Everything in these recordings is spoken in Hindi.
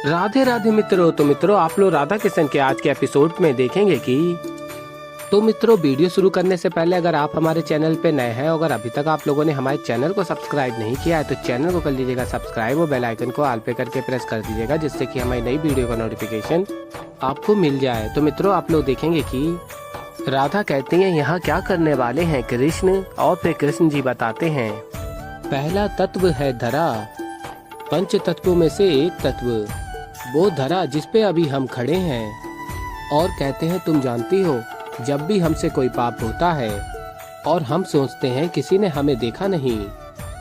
राधे राधे मित्रों। तो मित्रों, आप लोग राधा किशन के आज के एपिसोड में देखेंगे कि मित्रों, वीडियो शुरू करने से पहले अगर आप हमारे चैनल पे नए हैं, अगर अभी तक आप लोगों ने हमारे चैनल को सब्सक्राइब नहीं किया है तो चैनल को कर लीजिएगा सब्सक्राइब और बेल आइकन को ऑल पे करके प्रेस कर दीजिएगा, जिससे कि हमारी नई वीडियो का नोटिफिकेशन आपको मिल जाए। तो मित्रों, आप लोग देखेंगे कि राधा कहती हैं यहाँ क्या करने वाले हैं कृष्ण, और फिर कृष्ण जी बताते हैं पहला तत्व है धरा, पंच तत्वों में से एक तत्व वो धरा जिस पे अभी हम खड़े हैं। और कहते हैं तुम जानती हो, जब भी हमसे कोई पाप होता है और हम सोचते हैं किसी ने हमें देखा नहीं,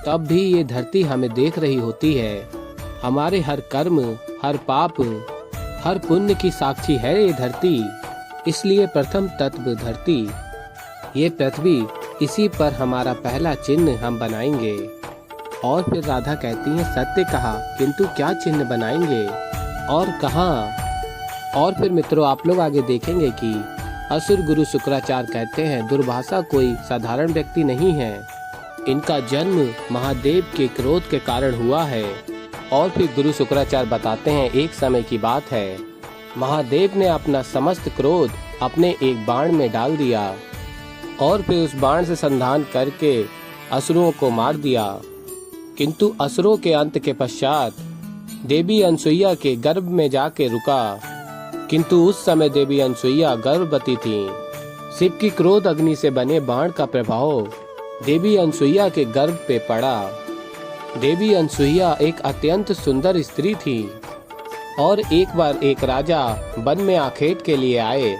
तब भी ये धरती हमें देख रही होती है। हमारे हर कर्म, हर पाप, हर पुण्य की साक्षी है ये धरती। इसलिए प्रथम तत्व धरती, ये पृथ्वी, इसी पर हमारा पहला चिन्ह हम बनाएंगे। और फिर राधा कहती है सत्य कहा, किंतु क्या चिन्ह बनाएंगे और कहाँ। और फिर मित्रों, आप लोग आगे देखेंगे कि असुर गुरु शुक्राचार्य कहते हैं दुर्वासा कोई साधारण व्यक्ति नहीं है, इनका जन्म महादेव के क्रोध के कारण हुआ है। और फिर गुरु शुक्राचार्य बताते हैं एक समय की बात है, महादेव ने अपना समस्त क्रोध अपने एक बाण में डाल दिया और फिर उस बाण से संधान करके असुरों को मार दिया। किंतु असुरों के अंत के पश्चात देवी अनसुईया के गर्भ में जाके रुका। किंतु उस समय देवी अनसुईया गर्भवती थी। शिव की क्रोध अग्नि से बने बाण का प्रभाव देवी अनसुईया के गर्भ पे पड़ा। देवी अनसुईया एक अत्यंत सुंदर स्त्री थी और एक बार एक राजा वन में आखेट के लिए आए।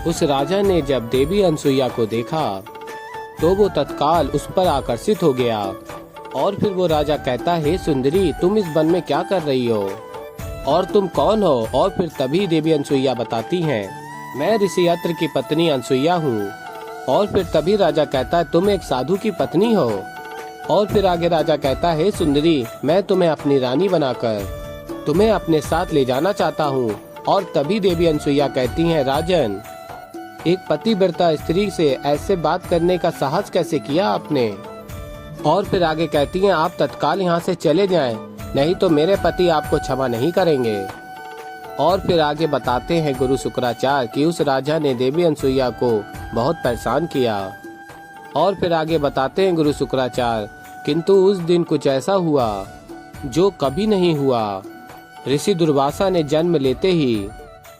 उस राजा ने जब देवी अनसुईया को देखा तो वो तत्काल उस पर आकर्षित हो गया। और फिर वो राजा कहता है सुंदरी, तुम इस वन में क्या कर रही हो और तुम कौन हो। और फिर तभी देवी अनसुईया बताती हैं मैं ऋषि अत्र की पत्नी अनसुईया हूँ। और फिर तभी राजा कहता है तुम एक साधु की पत्नी हो। और फिर आगे राजा कहता है सुंदरी, मैं तुम्हें अपनी रानी बनाकर तुम्हें अपने साथ ले जाना चाहता हूँ। और तभी देवी अनसुईया कहती हैं राजन, एक पतिव्रता स्त्री से ऐसे बात करने का साहस कैसे किया आपने। और फिर आगे कहती हैं आप तत्काल यहाँ से चले जाएं, नहीं तो मेरे पति आपको क्षमा नहीं करेंगे। और फिर आगे बताते हैं गुरु शुक्राचार्य कि उस राजा ने देवी अनसुईया को बहुत परेशान किया। और फिर आगे बताते हैं गुरु शुक्राचार्य, किंतु उस दिन कुछ ऐसा हुआ जो कभी नहीं हुआ। ऋषि दुर्वासा ने जन्म लेते ही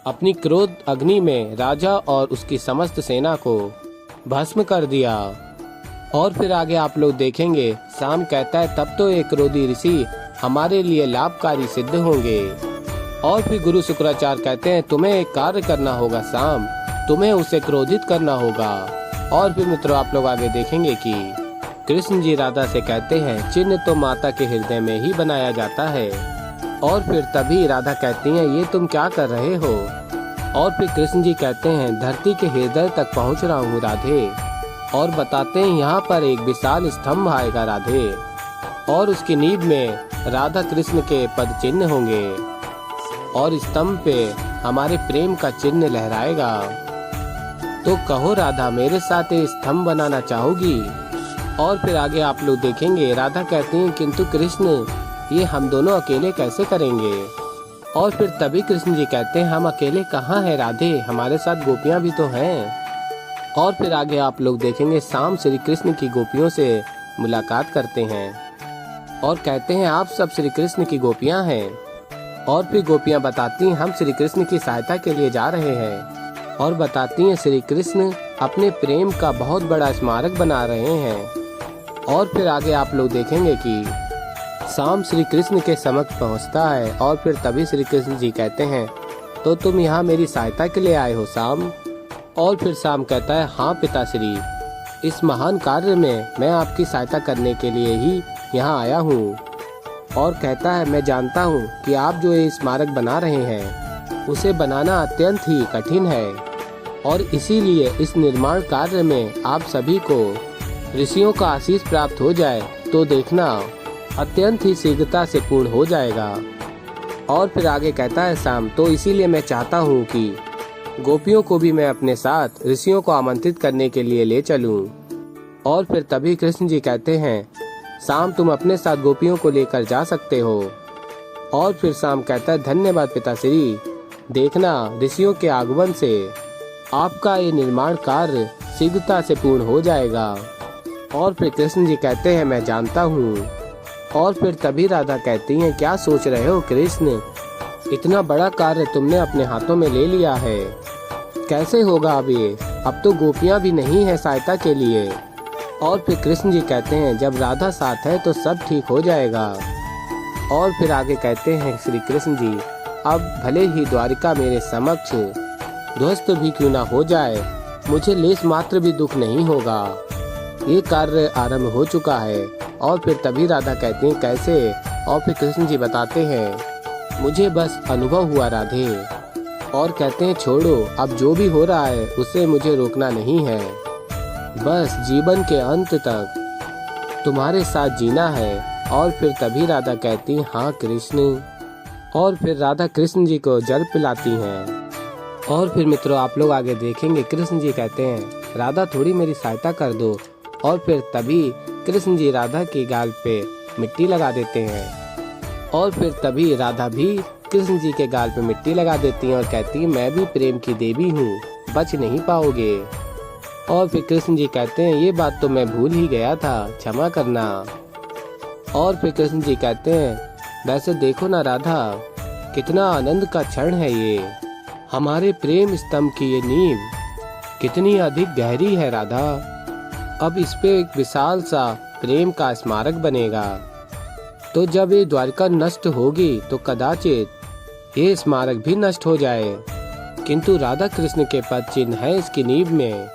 अपनी क्रोध अग्नि में राजा और उसकी समस्त सेना को भस्म कर दिया। और फिर आगे आप लोग देखेंगे शाम कहता है तब तो एक क्रोधी ऋषि हमारे लिए लाभकारी सिद्ध होंगे। और फिर गुरु शुक्राचार्य कहते हैं तुम्हें एक कार्य करना होगा शाम, तुम्हें उसे क्रोधित करना होगा। और फिर मित्रों, आप लोग आगे देखेंगे कि कृष्ण जी राधा से कहते हैं चिन्ह तो माता के हृदय में ही बनाया जाता है। और फिर तभी राधा कहती हैं ये तुम क्या कर रहे हो। और फिर कृष्ण जी कहते हैं धरती के हृदय तक पहुँच रहा हूँ राधे। और बताते हैं यहाँ पर एक विशाल स्तंभ आएगा राधे, और उसकी नींव में राधा कृष्ण के पद चिन्ह होंगे और स्तंभ पे हमारे प्रेम का चिन्ह लहराएगा। तो कहो राधा, मेरे साथ ये स्तंभ बनाना चाहोगी। और फिर आगे आप लोग देखेंगे राधा कहती हैं किंतु कृष्ण, ये हम दोनों अकेले कैसे करेंगे। और फिर तभी कृष्ण जी कहते हैं हम अकेले कहाँ हैं राधे, हमारे साथ गोपियाँ भी तो हैं। और फिर आगे आप लोग देखेंगे शाम श्री कृष्ण की गोपियों से मुलाकात करते हैं और कहते हैं आप सब श्री कृष्ण की गोपियां हैं। और फिर गोपियां बताती हैं हम श्री कृष्ण की सहायता के लिए जा रहे हैं। और बताती हैं श्री कृष्ण अपने प्रेम का बहुत बड़ा स्मारक बना रहे हैं। और फिर आगे आप लोग देखेंगे कि शाम श्री कृष्ण के समक्ष पहुंचता है। और फिर तभी श्री कृष्ण जी कहते हैं तो तुम यहाँ मेरी सहायता के लिए आए हो शाम। और फिर शाम कहता है हाँ पिताश्री, इस महान कार्य में मैं आपकी सहायता करने के लिए ही यहाँ आया हूँ। और कहता है मैं जानता हूँ कि आप जो ये स्मारक बना रहे हैं उसे बनाना अत्यंत ही कठिन है, और इसीलिए इस निर्माण कार्य में आप सभी को ऋषियों का आशीष प्राप्त हो जाए तो देखना अत्यंत ही शीघ्रता से पूर्ण हो जाएगा। और फिर आगे कहता है शाम, तो इसीलिए मैं चाहता हूँ कि गोपियों को भी मैं अपने साथ ऋषियों को आमंत्रित करने के लिए ले चलूं। और फिर तभी कृष्ण जी कहते हैं शाम तुम अपने साथ गोपियों को लेकर जा सकते हो। और फिर शाम कहता है धन्यवाद पिताश्री, देखना ऋषियों के आगमन से आपका ये निर्माण कार्य शीघ्रता से पूर्ण हो जाएगा। और फिर कृष्ण जी कहते हैं मैं जानता हूँ। और फिर तभी राधा कहती हैं क्या सोच रहे हो कृष्ण, इतना बड़ा कार्य तुमने अपने हाथों में ले लिया है, कैसे होगा अब ये, अब तो गोपियाँ भी नहीं है सहायता के लिए। और फिर कृष्ण जी कहते हैं जब राधा साथ है तो सब ठीक हो जाएगा। और फिर आगे कहते हैं श्री कृष्ण जी अब भले ही द्वारिका मेरे समक्ष ध्वस्त भी क्यों ना हो जाए, मुझे लेस मात्र भी दुख नहीं होगा, ये कार्य आरंभ हो चुका है। और फिर तभी राधा कहती हैं कैसे। और फिर कृष्ण जी बताते हैं मुझे बस अनुभव हुआ राधे। और कहते हैं छोड़ो, अब जो भी हो रहा है उसे मुझे रोकना नहीं है, बस जीवन के अंत तक तुम्हारे साथ जीना है। और फिर तभी राधा कहती हैं हाँ कृष्ण। और फिर राधा कृष्ण जी को जल पिलाती हैं। और फिर मित्रों आप लोग आगे देखेंगे कृष्ण जी कहते हैं राधा थोड़ी मेरी सहायता कर दो। और फिर तभी कृष्ण जी राधा की गाल पे मिट्टी लगा देते हैं। और फिर तभी राधा भी कृष्ण जी के गाल पे मिट्टी लगा देती हैं और कहती है मैं भी प्रेम की देवी हूँ, बच नहीं पाओगे। और फिर कृष्ण जी कहते हैं ये बात तो मैं भूल ही गया था, क्षमा करना। और फिर कृष्ण जी कहते हैं वैसे देखो ना राधा, कितना आनंद का क्षण है ये, हमारे प्रेम स्तंभ की ये नींव कितनी अधिक गहरी है राधा, अब इस पे एक विशाल सा प्रेम का स्मारक बनेगा। तो जब ये द्वारिका नष्ट होगी तो कदाचित ये स्मारक भी नष्ट हो जाए, किंतु राधा कृष्ण के पद चिन्ह है इसकी नींव में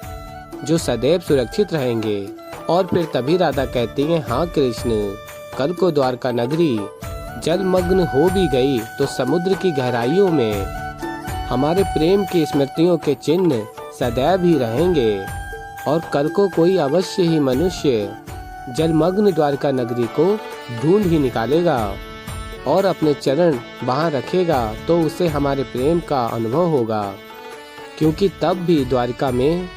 जो सदैव सुरक्षित रहेंगे। और फिर तभी राधा कहती है हाँ कृष्ण, कल को द्वारका नगरी जलमग्न हो भी गई तो समुद्र की गहराइयों में हमारे प्रेम की स्मृतियों के चिन्ह सदैव ही रहेंगे। और कल को कोई अवश्य ही मनुष्य जलमग्न द्वारका नगरी को ढूंढ ही निकालेगा और अपने चरण वहां रखेगा तो उसे हमारे प्रेम का अनुभव होगा, क्योंकि तब भी द्वारिका में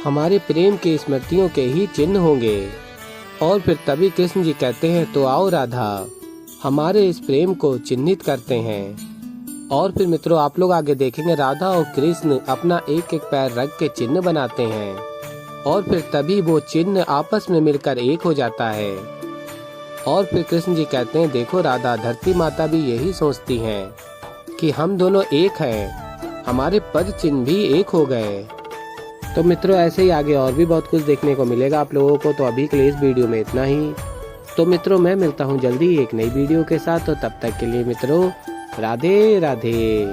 हमारे प्रेम के स्मृतियों के ही चिन्ह होंगे। और फिर तभी कृष्ण जी कहते हैं तो आओ राधा, हमारे इस प्रेम को चिन्हित करते हैं। और फिर मित्रों आप लोग आगे देखेंगे राधा और कृष्ण अपना एक एक पैर रख के चिन्ह बनाते हैं और फिर तभी वो चिन्ह आपस में मिलकर एक हो जाता है। और फिर कृष्ण जी कहते हैं देखो राधा, धरती माता भी यही सोचती हैं कि हम दोनों एक हैं, हमारे पद चिन्ह भी एक हो गए। तो मित्रों ऐसे ही आगे और भी बहुत कुछ देखने को मिलेगा आप लोगों को। तो अभी के लिए इस वीडियो में इतना ही। तो मित्रों मैं मिलता हूँ जल्दी एक नई वीडियो के साथ, तो तब तक के लिए मित्रों राधे राधे।